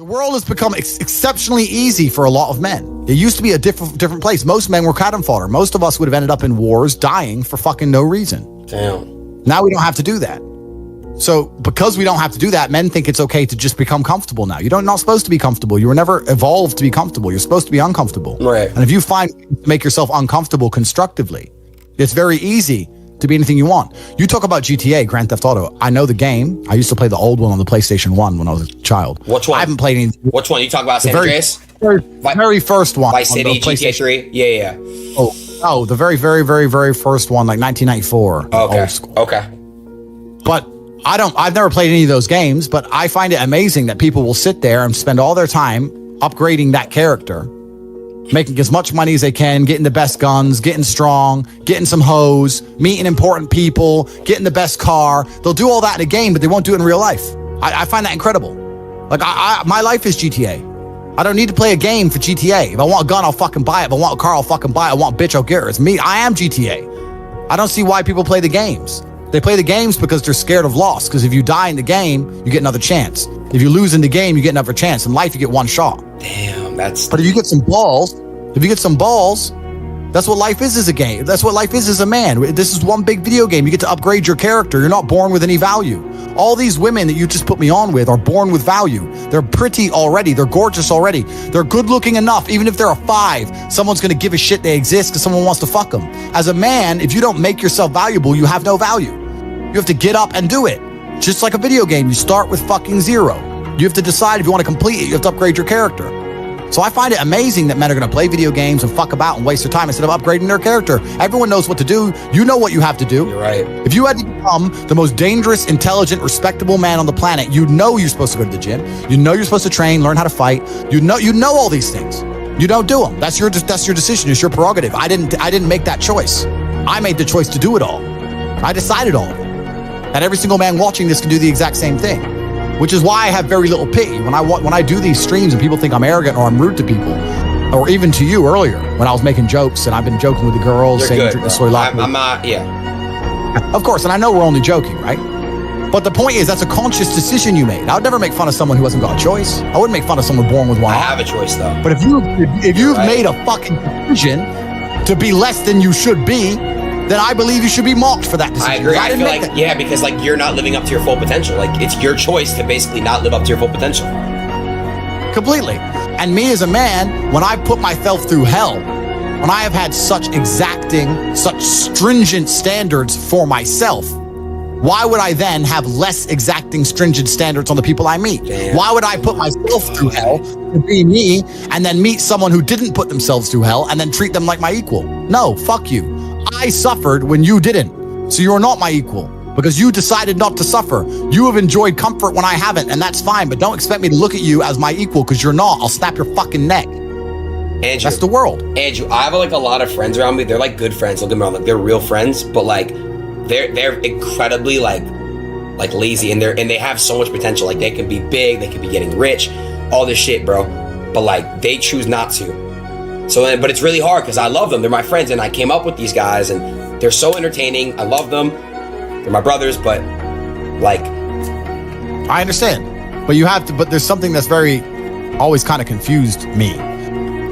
The world has become exceptionally easy for a lot of men. It used to be a different place. Most men were cannon fodder. Most of us would have ended up in wars, dying for fucking no reason. Damn. Now we don't have to do that. So because we don't have to do that, men think it's okay to just become comfortable now. You're not supposed to be comfortable. You were never evolved to be comfortable. You're supposed to be uncomfortable. Right. And if you make yourself uncomfortable constructively, it's very easy to be anything you want. You talk about GTA, Grand Theft Auto. I know the game. I used to play the old one on the PlayStation 1 when I was a child. Which one? I haven't played any. Which one? You talk about San Andreas? Very first one. Vice City, GTA 3? Yeah. Oh, the very, very, very, very first one, like 1994. Okay. Old school. Okay. But I've never played any of those games, but I find it amazing that people will sit there and spend all their time upgrading that character, making as much money as they can, getting the best guns, getting strong, getting some hoes, meeting important people, getting the best car. They'll do all that in a game, but they won't do it in real life. I find that incredible. Like, my life is GTA. I don't need to play a game for GTA. If I want a gun, I'll fucking buy it. If I want a car, I'll fucking buy it. I want a bitch, I'll get her. It's me. I am GTA. I don't see why people play the games. They play the games because they're scared of loss. Because if you die in the game, you get another chance. If you lose in the game, you get another chance. In life, you get one shot. Damn, that's... But if you get some balls, that's what life is as a game. That's what life is as a man. This is one big video game. You get to upgrade your character. You're not born with any value. All these women that you just put me on with are born with value. They're pretty already. They're gorgeous already. They're good looking enough. Even if they're a 5, someone's going to give a shit they exist because someone wants to fuck them. As a man, if you don't make yourself valuable, you have no value. You have to get up and do it. Just like a video game, you start with fucking 0. You have to decide if you want to complete it. You have to upgrade your character. So I find it amazing that men are going to play video games and fuck about and waste their time instead of upgrading their character. Everyone knows what to do. You know what you have to do. You're right. If you had to become the most dangerous, intelligent, respectable man on the planet, you know you're supposed to go to the gym. You know you're supposed to train, learn how to fight. You know all these things. You don't do them. That's your decision. It's your prerogative. I didn't make that choice. I made the choice to do it all. I decided all of it. And every single man watching this can do the exact same thing, which is why I have very little pity. When I do these streams and people think I'm arrogant or I'm rude to people, or even to you earlier when I was making jokes and I've been joking with the girls, You're saying good, drink the soy latte. I'm not, yeah. Of course, and I know we're only joking, right? But the point is, that's a conscious decision you made. I would never make fun of someone who hasn't got a choice. I wouldn't make fun of someone born with one. I have a choice though. But if you've made a fucking decision to be less than you should be, then I believe you should be mocked for that decision. I agree. I feel like, yeah, because like you're not living up to your full potential. Like it's your choice to basically not live up to your full potential. Completely. And me as a man, when I put myself through hell, when I have had such exacting, such stringent standards for myself, why would I then have less exacting, stringent standards on the people I meet? Damn. Why would I put myself through hell to be me and then meet someone who didn't put themselves through hell and then treat them like my equal? No, fuck you. I suffered when you didn't. So you're not my equal because you decided not to suffer. You have enjoyed comfort when I haven't, and that's fine, but don't expect me to look at you as my equal because you're not. I'll snap your fucking neck. Andrew, that's the world. Andrew, I have like a lot of friends around me. They're like good friends. Don't get me wrong, like they're real friends, but like they're incredibly like lazy and they have so much potential. Like they can be big, they could be getting rich, all this shit, bro. But like they choose not to. So, but it's really hard because I love them. They're my friends, and I came up with these guys, and they're so entertaining. I love them. They're my brothers, but like, I understand. But you have to. But there's something that's always kind of confused me.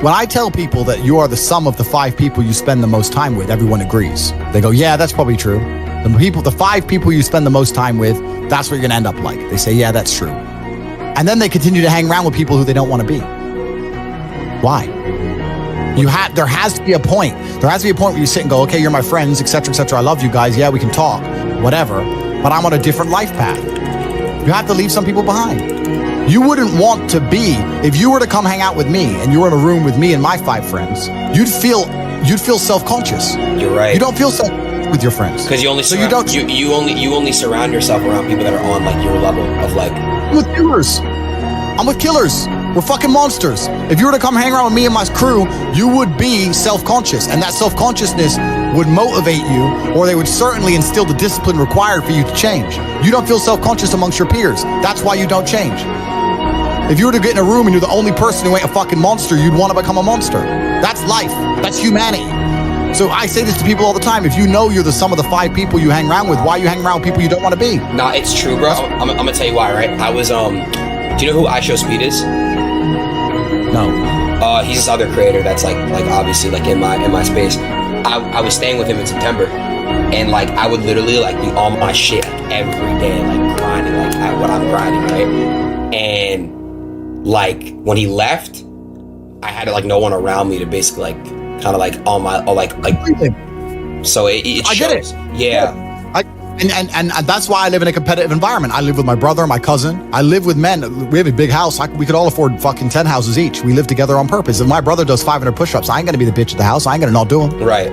When I tell people that you are the sum of the 5 people you spend the most time with, everyone agrees. They go, "Yeah, that's probably true." The 5 people you spend the most time with, that's what you're gonna end up like. They say, "Yeah, that's true," and then they continue to hang around with people who they don't want to be. Why? There has to be a point. There has to be a point where you sit and go, okay, you're my friends, etc., etc. I love you guys. Yeah, we can talk, whatever. But I'm on a different life path. You have to leave some people behind. You wouldn't want to be, if you were to come hang out with me and you were in a room with me and my 5 friends, you'd feel self-conscious. You're right. You don't feel self-conscious with your friends. Because you only surround yourself around people that are on like your level of like. I'm with killers. I'm with killers. We're fucking monsters. If you were to come hang around with me and my crew, you would be self-conscious, and that self-consciousness would motivate you, or they would certainly instill the discipline required for you to change. You don't feel self-conscious amongst your peers. That's why you don't change. If you were to get in a room and you're the only person who ain't a fucking monster, you'd want to become a monster. That's life. That's humanity. So I say this to people all the time. If you know you're the sum of the 5 people you hang around with, why you hang around with people you don't want to be? Nah, it's true, bro. I'm gonna tell you why, right? I was Do you know who I Show Speed is? No. He's this other creator that's like obviously like in my space. I was staying with him in September, and like I would literally like be on my shit like, every day, like grinding, like what I'm grinding, right? And like when he left, I had like no one around me to basically like kind of like on my like. So it shows. I get it. Yeah. And that's why I live in a competitive environment. I live with my brother, my cousin. I live with men. We have a big house. We could all afford fucking 10 houses each. We live together on purpose. If my brother does 500 push-ups, I ain't gonna be the bitch at the house. I ain't gonna not do them. Right.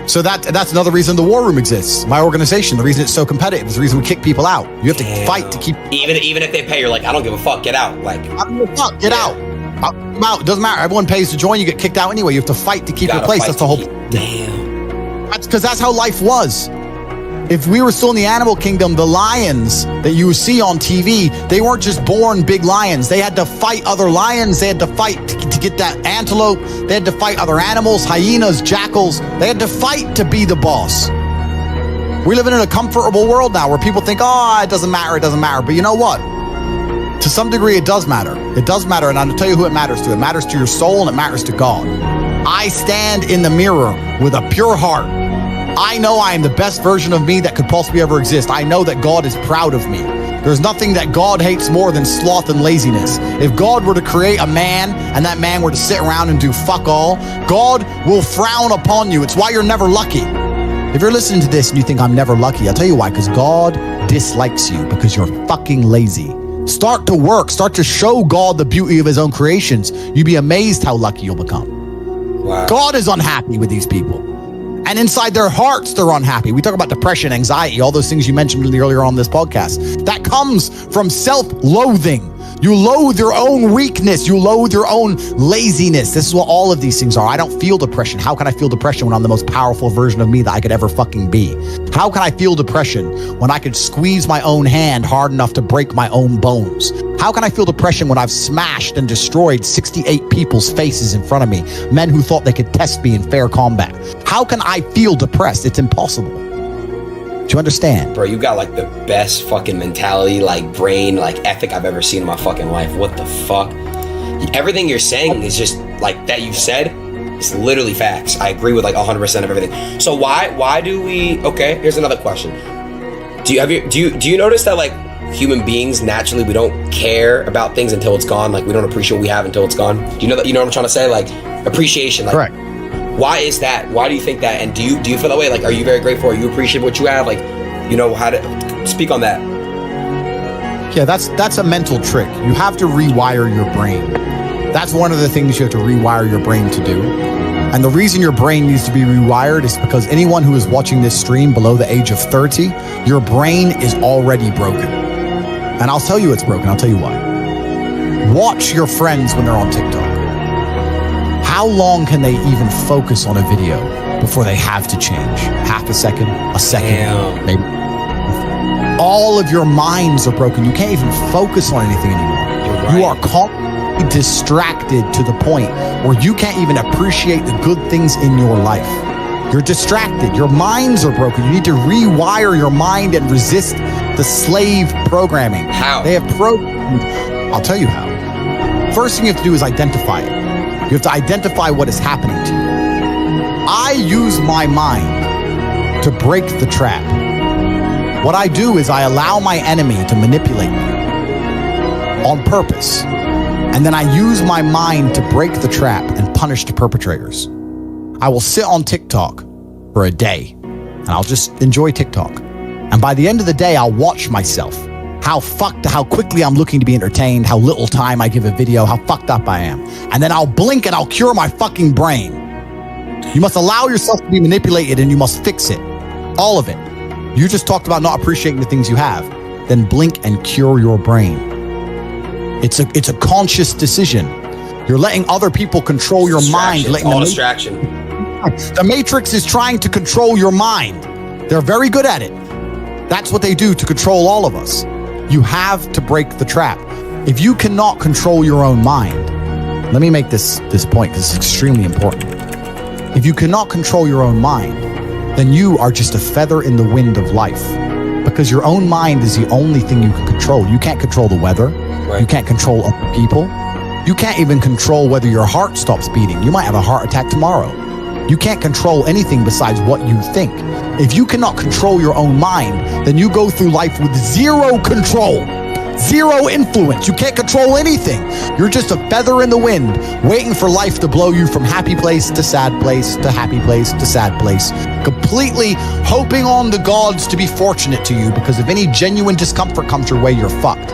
So that's another reason the war room exists. My organization, the reason it's so competitive, is the reason we kick people out. You have to fight to keep. Even if they pay, you're like, I don't give a fuck. Get out. Like, I don't give a fuck. Get out. I'm out. It doesn't matter. Everyone pays to join. You get kicked out anyway. You have to fight to keep your place. That's the whole. Damn. That's because that's how life was. If we were still in the animal kingdom, the lions that you see on TV, they weren't just born big lions. They had to fight other lions. They had to fight to get that antelope. They had to fight other animals, hyenas, jackals. They had to fight to be the boss. We live in a comfortable world now where people think, oh, it doesn't matter. But you know what? To some degree, it does matter. It does matter, and I'll tell you who it matters to. It matters to your soul, and it matters to God. I stand in the mirror with a pure heart. I know I am the best version of me that could possibly ever exist. I know that God is proud of me. There's nothing that God hates more than sloth and laziness. If God were to create a man and that man were to sit around and do fuck all, God will frown upon you. It's why you're never lucky. If you're listening to this and you think I'm never lucky, I'll tell you why, because God dislikes you because you're fucking lazy. Start to work. Start to show God the beauty of his own creations. You'd be amazed how lucky you'll become. Wow. God is unhappy with these people. And inside their hearts, they're unhappy. We talk about depression, anxiety, all those things you mentioned earlier on this podcast. That comes from self-loathing. You loathe your own weakness. You loathe your own laziness. This is what all of these things are. I don't feel depression. How can I feel depression when I'm the most powerful version of me that I could ever fucking be? How can I feel depression when I could squeeze my own hand hard enough to break my own bones? How can I feel depression when I've smashed and destroyed 68 people's faces in front of me, men who thought they could test me in fair combat? How can I feel depressed? It's impossible. Do you understand? Bro, you got like the best fucking mentality, like brain, like ethic I've ever seen in my fucking life. What the fuck? Everything you're saying is just like that you said. It's literally facts. I agree with like 100% of everything. So why do we? Okay, here's another question. Do you notice that like human beings naturally we don't care about things until it's gone? Like we don't appreciate what we have until it's gone. Do you know that? You know what I'm trying to say? Like appreciation. Like, correct. Why is that? Why do you think that? And do you feel that way? Like, are you very grateful? Are you appreciate what you have? Like, you know how to speak on that? Yeah, that's a mental trick. You have to rewire your brain. That's one of the things you have to rewire your brain to do. And the reason your brain needs to be rewired is because anyone who is watching this stream below the age of 30, your brain is already broken. And I'll tell you it's broken. I'll tell you why. Watch your friends when they're on TikTok. How long can they even focus on a video before they have to change? Half a second, maybe. All of your minds are broken. You can't even focus on anything anymore. Right. You are constantly distracted to the point where you can't even appreciate the good things in your life. You're distracted. Your minds are broken. You need to rewire your mind and resist the slave programming. How? They have programmed. I'll tell you how. First thing you have to do is identify it. You have to identify what is happening to you. I use my mind to break the trap. What I do is I allow my enemy to manipulate me on purpose. And then I use my mind to break the trap and punish the perpetrators. I will sit on TikTok for a day and I'll just enjoy TikTok. And by the end of the day, I'll watch myself. How quickly I'm looking to be entertained, how little time I give a video, how fucked up I am. And then I'll blink and I'll cure my fucking brain. You must allow yourself to be manipulated and you must fix it. All of it. You just talked about not appreciating the things you have. Then blink and cure your brain. It's a conscious decision. You're letting other people control your mind. All distraction. The Matrix is trying to control your mind. They're very good at it. That's what they do to control all of us. You have to break the trap. If you cannot control your own mind, let me make this point because it's extremely important. If you cannot control your own mind, then you are just a feather in the wind of life because your own mind is the only thing you can control. You can't control the weather. Right. You can't control other people. You can't even control whether your heart stops beating. You might have a heart attack tomorrow. You can't control anything besides what you think. If you cannot control your own mind, then you go through life with zero control, zero influence. You can't control anything. You're just a feather in the wind, waiting for life to blow you from happy place to sad place to happy place to sad place, completely hoping on the gods to be fortunate to you, because if any genuine discomfort comes your way, you're fucked.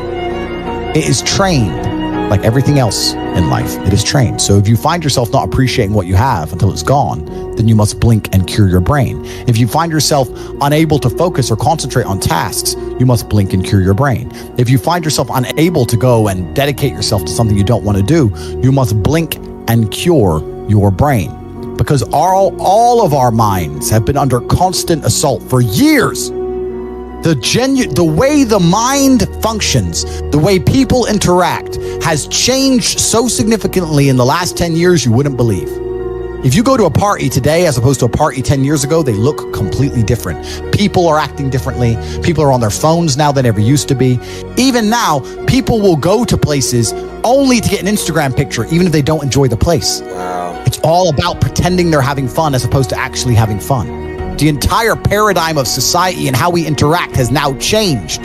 It is trained. Like everything else in life, it is trained. So if you find yourself not appreciating what you have until it's gone, then you must blink and cure your brain. If you find yourself unable to focus or concentrate on tasks, you must blink and cure your brain. If you find yourself unable to go and dedicate yourself to something you don't want to do, you must blink and cure your brain. Because all of our minds have been under constant assault for years. The way the mind functions, the way people interact has changed so significantly in the last 10 years you wouldn't believe. If you go to a party today as opposed to a party 10 years ago, they look completely different. People are acting differently. People are on their phones now than ever used to be. Even now, people will go to places only to get an Instagram picture, even if they don't enjoy the place. Wow. It's all about pretending they're having fun as opposed to actually having fun. The entire paradigm of society and how we interact has now changed.